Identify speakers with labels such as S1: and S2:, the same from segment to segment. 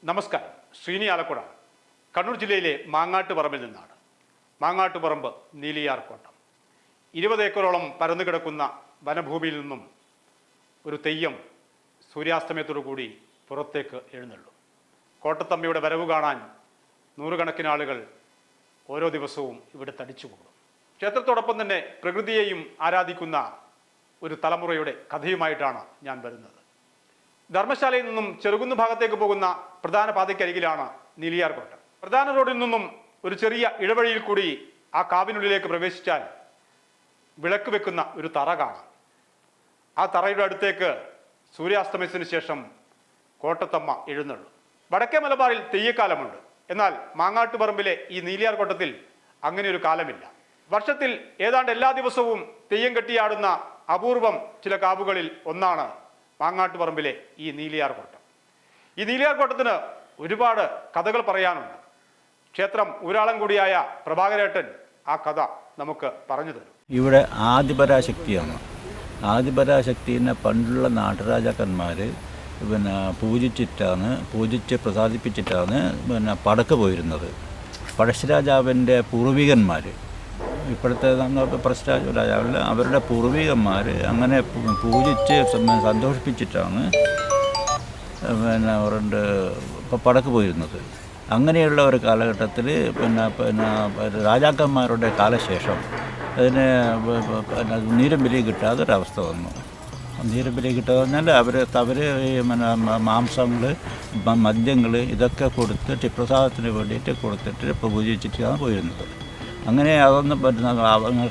S1: നമസ്കാരം. ശ്രീനി ആലക്കുട, കണ്ണൂർ ജില്ലയിലെ മാങ്ങാട്ടുപറമ്പിൽ നിന്നാണ്. മാങ്ങാട്ടുപറമ്പ് നീലിയാർ കോട്ടം. 20 ഏക്കറോളം പരന്നു കിടക്കുന്ന വനഭൂമിയിൽ നിന്നും ഒരു തെയ്യം സൂര്യാസ്തമയത്തോടു കൂടി പുറത്തേക്ക് എഴുന്നള്ളും. കോട്ടത്തമ്മയുടെ വരവ് കാണാൻ നൂറുകണക്കിന് ആളുകൾ ഓരോ ദിവസവും ഇവിടെ തടിച്ചുകൂടും. ക്ഷേത്രത്തോടൊപ്പം തന്നെ പ്രകൃതിയെയും ആരാധിക്കുന്ന ഒരു തലമുറയുടെ കഥയുമായിട്ടാണ് ഞാൻ വരുന്നത്. ധർമ്മശാലയിൽ നിന്നും ചെറുകുന്ന് ഭാഗത്തേക്ക് പോകുന്ന പ്രധാന പാതയ്ക്കരികിലാണ് നീലിയാർ കോട്ടം. പ്രധാന റോഡിൽ നിന്നും ഒരു ചെറിയ ഇടവഴിയിൽ കൂടി ആ കാവിനുള്ളിലേക്ക് പ്രവേശിച്ചാൽ വിളക്ക് വെക്കുന്ന ഒരു തറ കാണാം. ആ തറയുടെ അടുത്തേക്ക് സൂര്യാസ്തമയത്തിന് ശേഷം കോട്ടത്തമ്മ എഴുന്നള്ളും. വടക്കേ മലബാറിൽ തെയ്യക്കാലമുണ്ട്. എന്നാൽ മാങ്ങാട്ടുപറമ്പിലെ ഈ നീലിയാർ കോട്ടത്തിൽ അങ്ങനെ ഒരു കാലമില്ല. വർഷത്തിൽ ഏതാണ്ട് എല്ലാ ദിവസവും തെയ്യം കെട്ടിയാടുന്ന അപൂർവം ചില കാവുകളിൽ ഒന്നാണ് മാങ്ങാട്ടുപറമ്പിലെ ഈ നീലിയാർ കോട്ടം. ഈ നീലിയാർ കോട്ടത്തിന് ഒരുപാട് കഥകൾ പറയാനുണ്ട്. ക്ഷേത്രം ഊരാളം കൂടിയായ പ്രഭാകരേട്ടൻ ആ കഥ നമുക്ക് പറഞ്ഞു തരും.
S2: ഇവിടെ ആദിപരാശക്തിയാണ്. ആദിപരാശക്തിനെ പണ്ടുള്ള നാട്ടുരാജാക്കന്മാർ പൂജിച്ച് പ്രസാദിപ്പിച്ചിട്ടാണ് പടക്ക് പോയിരുന്നത്. പഴശ്ശിരാജാവിൻ്റെ പൂർവികന്മാർ, ഇപ്പോഴത്തെ പഴശ്ശിരാജാവില്ല, അവരുടെ പൂർവികന്മാർ അങ്ങനെ പൂജിച്ച് സന്തോഷിപ്പിച്ചിട്ടാണ് അവരുടെ പടക്ക് പോയിരുന്നത്. അങ്ങനെയുള്ള ഒരു കാലഘട്ടത്തിൽ രാജാക്കന്മാരുടെ കാലശേഷം അതിന് നീരും ബലി കിട്ടാതെ ഒരവസ്ഥ വന്നു. നീരും ബലി കിട്ടാതെ പറഞ്ഞാൽ അവർ മാംസങ്ങൾ, മദ്യങ്ങൾ ഇതൊക്കെ കൊടുത്തിട്ട് പ്രസാദത്തിന് വേണ്ടിയിട്ട് കൊടുത്തിട്ട് പൂജിച്ചിട്ടാണ് പോയിരുന്നത്. അങ്ങനെ അതൊന്നും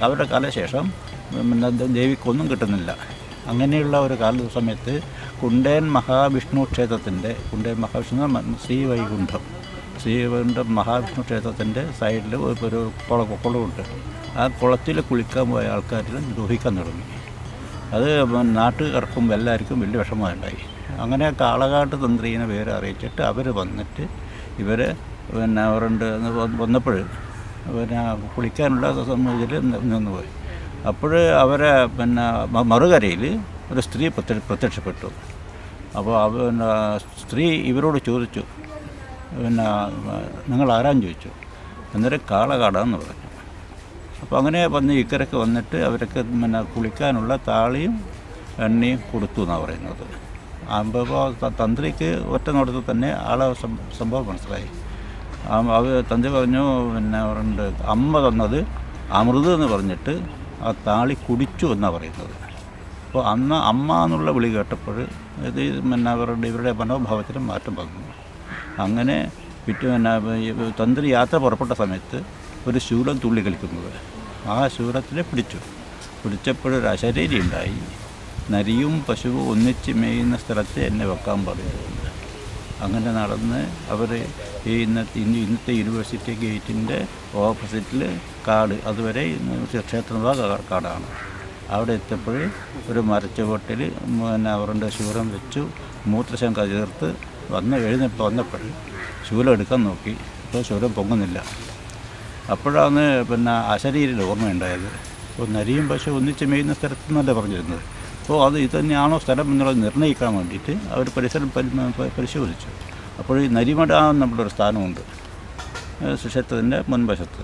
S2: അവരുടെ കാലശേഷം ദേവിക്കൊന്നും കിട്ടുന്നില്ല. അങ്ങനെയുള്ള ഒരു സമയത്ത് കുണ്ടേൻ മഹാവിഷ്ണു ക്ഷേത്രത്തിൻ്റെ ശ്രീവൈകുണ്ഠം മഹാവിഷ്ണു ക്ഷേത്രത്തിൻ്റെ സൈഡിൽ ഒരു കുളമുണ്ട്. ആ കുളത്തിൽ കുളിക്കാൻ പോയ ആൾക്കാരിൽ ദ്രോഹിക്കാൻ തുടങ്ങി. അത് നാട്ടുകാർക്കും എല്ലാവർക്കും വലിയ വിഷമമുണ്ടായി. അങ്ങനെ കാളകാട്ട് തന്ത്രീനെ പേര് അറിയിച്ചിട്ട് അവർ വന്നിട്ട് ഇവരെ അവരുണ്ട് വന്നപ്പോൾ കുളിക്കാനുള്ള ഇതിൽ നിന്നുപോയി. അപ്പോൾ അവരെ മറുകരയിൽ ഒരു സ്ത്രീ പ്രത്യക്ഷപ്പെട്ടു. അപ്പോൾ സ്ത്രീ ഇവരോട് ചോദിച്ചു, നിങ്ങൾ ആരാന്ന് ചോദിച്ചു. അന്നേരം കാളകാടാന്ന് പറഞ്ഞു. അപ്പോൾ അങ്ങനെ വന്ന് ഇക്കരക്ക് വന്നിട്ട് അവരൊക്കെ കുളിക്കാനുള്ള താളിയും എണ്ണയും കൊടുത്തു എന്നാണ് പറയുന്നത്. അപ്പോൾ തന്ത്രിക്ക് ഒറ്റ നോട്ടത്തിൽ തന്നെ ആളെ സംഭവം മനസ്സിലായി. തന്ത്രി പറഞ്ഞു, അവരുണ്ട് അമ്മ തന്നത് അമൃത് എന്ന് പറഞ്ഞിട്ട് ആ താളി കുടിച്ചു എന്നാണ് പറയുന്നത്. അപ്പോൾ അന്ന് അമ്മ എന്നുള്ള വിളി കേട്ടപ്പോൾ ഇത് ഇവരുടെ മനോഭാവത്തിൽ മാറ്റം വന്നു. അങ്ങനെ തന്ത്രി യാത്ര പുറപ്പെട്ട സമയത്ത് ഒരു ശൂലം തുള്ളി കളിക്കുന്നത്, ആ ശൂലത്തിൽ പിടിച്ചപ്പോഴൊരു അശരീരി ഉണ്ടായി. നരിയും പശുവും ഒന്നിച്ച് മേയുന്ന സ്ഥലത്ത് എന്നെ വെക്കാൻ പറയുന്നത്. അങ്ങനെ നടന്ന് അവർ ഇന്നത്തെ യൂണിവേഴ്സിറ്റി ഗേറ്റിൻ്റെ ഓപ്പോസിറ്റിൽ കാട്, അതുവരെ ക്ഷേത്രം കാടാണ്. അവിടെ എത്തിയപ്പോൾ ഒരു മരച്ചുവട്ടിൽ അവരുടെ ശൂലം വെച്ചു, മൂത്രശങ്ക ചേർത്ത് വന്നപ്പോൾ ശൂലം എടുക്കാൻ നോക്കി. അപ്പോൾ ശൂലം പൊങ്ങുന്നില്ല. അപ്പോഴാണ് അശരീരിയുടെ ഓർമ്മയുണ്ടായത്. അപ്പോൾ നരിയും പശു ഒന്നിച്ച് മേയുന്ന സ്ഥലത്തെന്നല്ല പറഞ്ഞിരുന്നത്. അപ്പോൾ അത് ഇത് തന്നെയാണോ സ്ഥലം എന്നുള്ളത് നിർണ്ണയിക്കാൻ വേണ്ടിയിട്ട് അവർ പരിസരം പരിശോധിച്ചു. അപ്പോൾ ഈ നരിമട നമ്മളൊരു സ്ഥാനമുണ്ട് ക്ഷേത്രത്തിൻ്റെ മുൻവശത്ത്.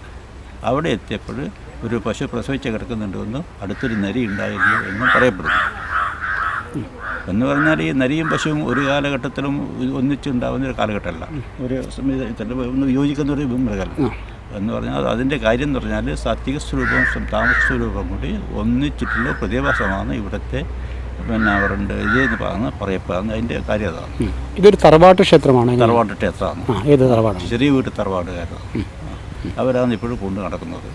S2: അവിടെ എത്തിയപ്പോൾ ഒരു പശു പ്രസവിച്ച് കിടക്കുന്നുണ്ടെന്നും അടുത്തൊരു നരി ഉണ്ടായിരുന്നു എന്നും പറയപ്പെടുന്നു. എന്ന് പറഞ്ഞാൽ ഈ നരിയും പശുവും ഒരു കാലഘട്ടത്തിലും ഒന്നിച്ചുണ്ടാകുന്ന ഒരു കാലഘട്ടമല്ല, ഒരു ഒന്ന് യോജിക്കുന്ന ഒരു മൃഗമല്ല. എന്ന് പറഞ്ഞാൽ അതിൻ്റെ കാര്യം എന്ന് പറഞ്ഞാൽ സാത്വിക സ്വരൂപവും താമസ സ്വരൂപം കൂടി ഒന്നിച്ചിട്ടുള്ള പ്രതിഭാസമാണ് ഇവിടുത്തെ അവരുണ്ട് ഇതെന്ന് പറയപ്പെടുന്ന അതിൻ്റെ കാര്യം അതാണ്.
S3: ഇതൊരു തറവാട്ട് ക്ഷേത്രമാണ്.
S2: തറവാട്ട് ക്ഷേത്രമാണ്.
S3: ഏത് തറവാടാണ്?
S2: ചെറിയ വീട്ട് തറവാടുകാരാണ്. അവരാണ് ഇപ്പോഴും കൊണ്ടു നടക്കുന്നത്.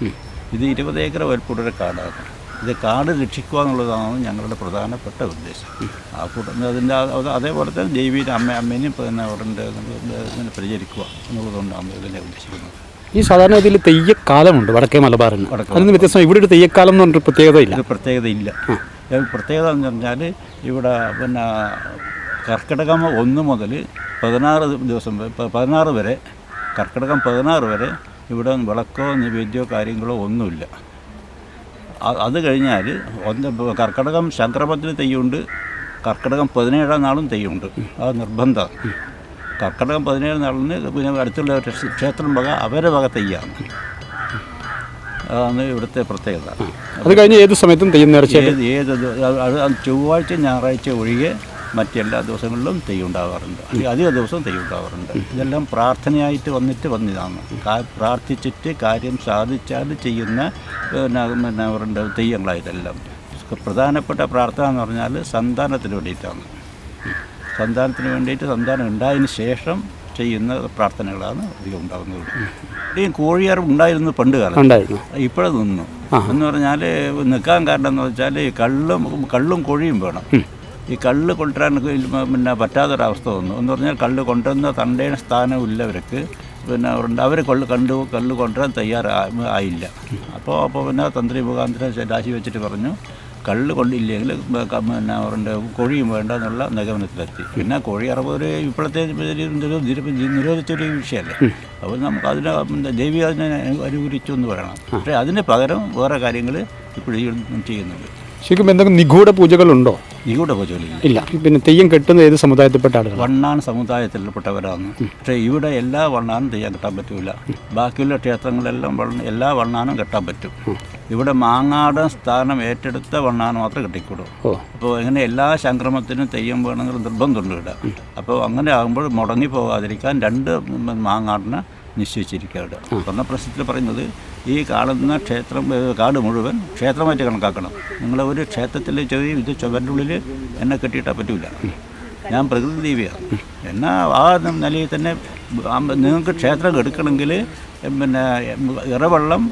S2: ഇത് 20 ഏക്കർ വലുപ്പമുള്ള കാടാണ്. ഇത് കാട് രക്ഷിക്കുക എന്നുള്ളതാണ് ഞങ്ങളുടെ പ്രധാനപ്പെട്ട ഉദ്ദേശം. ആ അതിൻ്റെ അതേപോലെ തന്നെ ദേവീൻ്റെ അമ്മേനെയും അവരുടെ പരിചരിക്കുക എന്നുള്ളതുകൊണ്ടാണ് ഇതിനെ ഉദ്ദേശിക്കുന്നത്.
S3: ഈ സാധാരണ ഇതിൽ തെയ്യക്കാലമുണ്ട് വടക്കേ മലബാറിന്. അതിന് വ്യത്യസ്തം ഇവിടെ ഒരു തെയ്യക്കാലം എന്ന് പറഞ്ഞൊരു പ്രത്യേകതയില്ല.
S2: പ്രത്യേകതയില്ല. പ്രത്യേകത എന്ന് പറഞ്ഞാൽ ഇവിടെ കർക്കിടകം 1 മുതൽ 16 ദിവസം 16 വരെ, കർക്കിടകം 16 വരെ ഇവിടെ വിളക്കോ നിവേദ്യമോ കാര്യങ്ങളോ ഒന്നുമില്ല. അത് കഴിഞ്ഞാൽ കർക്കിടകം സംക്രമത്തിന് തെയ്യമുണ്ട്, കർക്കിടകം 17-ാം നാളും തെയ്യമുണ്ട്. അത് നിർബന്ധമാണ്. കർക്കിടകം 17 നാളിന് പിന്നെ അടുത്തുള്ള ഒരു ക്ഷേത്രം വക അവരെ വക തെയ്യാണ്. അതാണ് ഇവിടുത്തെ പ്രത്യേകത.
S3: അത് കഴിഞ്ഞ് ഏത് സമയത്തും തെയ്യം നേർച്ച
S2: അത് ചൊവ്വാഴ്ച ഞായറാഴ്ച ഒഴികെ മറ്റെല്ലാ ദിവസങ്ങളിലും തെയ്യം ഉണ്ടാകാറുണ്ട്. അധിക ദിവസവും തെയ്യം ഉണ്ടാകാറുണ്ട്. ഇതെല്ലാം പ്രാർത്ഥനയായിട്ട് വന്നതാണ്. പ്രാർത്ഥിച്ചിട്ട് കാര്യം സാധിച്ചാൽ ചെയ്യുന്ന പിന്നെ അവരുടെ തെയ്യങ്ങളായതെല്ലാം. പ്രധാനപ്പെട്ട പ്രാർത്ഥന എന്ന് പറഞ്ഞാൽ സന്താനത്തിന് വേണ്ടിയിട്ടാണ്. സന്താനത്തിന് വേണ്ടിയിട്ട് സന്താനം ഉണ്ടായതിന് ശേഷം ചെയ്യുന്ന പ്രാർത്ഥനകളാണ് അധികം ഉണ്ടാകുന്നത്. ഇവിടെയും കോഴിയാർ ഉണ്ടായിരുന്നു പണ്ട് കാലം, ഇപ്പോഴത് നിന്നു എന്ന് പറഞ്ഞാൽ നിൽക്കാൻ കാരണം എന്ന് വെച്ചാൽ കള്ളും കോഴിയും വേണം. ഈ കള്ള് കൊണ്ടുവരാൻ പിന്നെ പറ്റാത്തൊരവസ്ഥ വന്നു എന്ന് പറഞ്ഞാൽ കള്ള് കൊണ്ടുവന്ന തണ്ടേന സ്ഥാനമില്ല അവർക്ക്. പിന്നെ അവർ കള്ള് കൊണ്ടുവരാൻ തയ്യാറായില്ല. അപ്പോൾ പിന്നെ തന്ത്രി മുഖാന്തരം രാശി വെച്ചിട്ട് പറഞ്ഞു കള്ള് കൊണ്ടില്ലെങ്കിൽ പിന്നെ അവരുടെ കോഴിയും വേണ്ട എന്നുള്ള നിഗമനത്തിലെത്തി. പിന്നെ കോഴി അറുപത് ഇപ്പോഴത്തെ നിരോധിച്ചൊരു വിഷയമല്ലേ. അപ്പോൾ നമുക്ക് അതിനെ ദേവി അതിനെ അനുകൂലിച്ചു എന്ന് പറയണം. പക്ഷേ അതിന് പകരം വേറെ കാര്യങ്ങൾ ഇപ്പോഴും ചെയ്യുന്നുണ്ട്.
S3: ശരിക്കും എന്തെങ്കിലും നിഗൂഢ പൂജകളുണ്ടോ?
S2: നിഗൂഢ പൂജകളില്ല.
S3: ഇല്ല. പിന്നെ തെയ്യം കെട്ടുന്ന ഏത് സമുദായത്തിൽപ്പെട്ട ആളുകൾ?
S2: വണ്ണാൻ സമുദായത്തിൽപ്പെട്ടവരാണ്. പക്ഷേ ഇവിടെ എല്ലാ വണ്ണാനും തെയ്യം കെട്ടാൻ പറ്റില്ല. ബാക്കിയുള്ള ക്ഷേത്രങ്ങളെല്ലാം എല്ലാ വണ്ണാനും കെട്ടാൻ പറ്റും. ഇവിടെ മാങ്ങാടൻ സ്ഥാനം ഏറ്റെടുത്ത വണ്ണാൻ മാത്രമേ കെട്ടിക്കൂടൂ. അപ്പോൾ ഇങ്ങനെ എല്ലാ സംക്രമത്തിനും തെയ്യം വേണമെങ്കിൽ നിർബന്ധമുണ്ട് ഇവിടെ. അപ്പോൾ അങ്ങനെ ആകുമ്പോൾ മുടങ്ങി പോകാതിരിക്കാൻ 2 മാങ്ങാടിനെ നിശ്ചയിച്ചിരിക്കുകയാണ്. സ്വർണ്ണപ്രശ്നത്തിൽ പറയുന്നത് ഈ കാണുന്ന കാട് മുഴുവൻ ക്ഷേത്രമായിട്ട് കണക്കാക്കണം. നിങ്ങൾ ഒരു ക്ഷേത്രത്തിൽ ഇത് ചുവരുടെ ഉള്ളിൽ എന്നെ കെട്ടിയിട്ടാൽ പറ്റില്ല. ഞാൻ പ്രകൃതി ദേവിയാണ്. എന്നാൽ ആ നിലയിൽ തന്നെ നിങ്ങൾക്ക് ക്ഷേത്രം എടുക്കണമെങ്കിൽ പിന്നെ ഇറവെള്ളം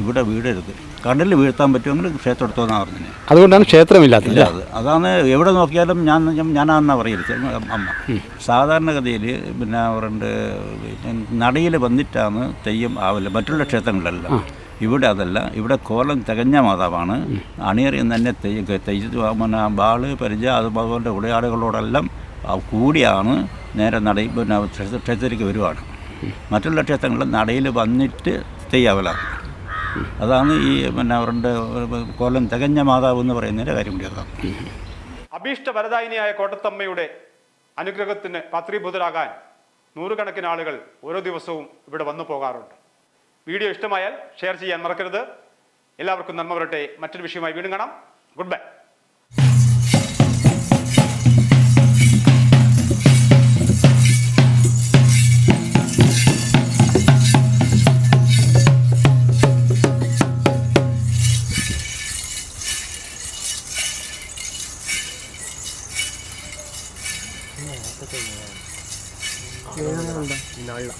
S2: ഇവിടെ വീഴരുത്. കടലിൽ വീഴ്ത്താൻ പറ്റുമെങ്കിൽ ക്ഷേത്രം എടുത്തോന്നാണ് പറഞ്ഞത്.
S3: അതുകൊണ്ടാണ് ക്ഷേത്രമില്ലാത്തത്.
S2: അതാണ് എവിടെ നോക്കിയാലും ഞാനാണെന്നാണ് പറയരുത് അമ്മ. സാധാരണഗതിയിൽ പിന്നെ അവരുടെ നടയിൽ വന്നിട്ടാണ് തെയ്യം ആവില്ല മറ്റുള്ള ക്ഷേത്രങ്ങളിലല്ല. ഇവിടെ അതല്ല. ഇവിടെ കോലം തികഞ്ഞ മാതാവാണ്. അണിയറിയും തന്നെ പിന്നെ ബാള് പരിചയ അതുപോലെ ഉടയാടുകളോടെല്ലാം കൂടിയാണ് നേരെ പിന്നെ ക്ഷേത്രത്തിലേക്ക് വരുവാണ്. മറ്റുള്ള ക്ഷേത്രങ്ങളിൽ നടയിൽ വന്നിട്ട് തെയ്യാവലാണ്. അതാണ് ഈ പിന്നെ അവരുടെ കോലം തികഞ്ഞ മാതാവ് എന്ന് പറയുന്നതിൻ്റെ കാര്യം കൂടി അതാണ്.
S1: അഭീഷ്ട വരദായിനിയായ കോട്ടത്തമ്മയുടെ അനുഗ്രഹത്തിന് പാത്രീഭൂതരാകാൻ നൂറുകണക്കിന് ആളുകൾ ഓരോ ദിവസവും ഇവിടെ വന്നു പോകാറുണ്ട്. വീഡിയോ ഇഷ്ടമായാൽ ഷെയർ ചെയ്യാൻ മറക്കരുത്. എല്ലാവർക്കും നന്മ വരട്ടെ. മറ്റൊരു വിഷയമായി വീണ്ടും കാണാം. Good bye.
S4: ഈ നാളില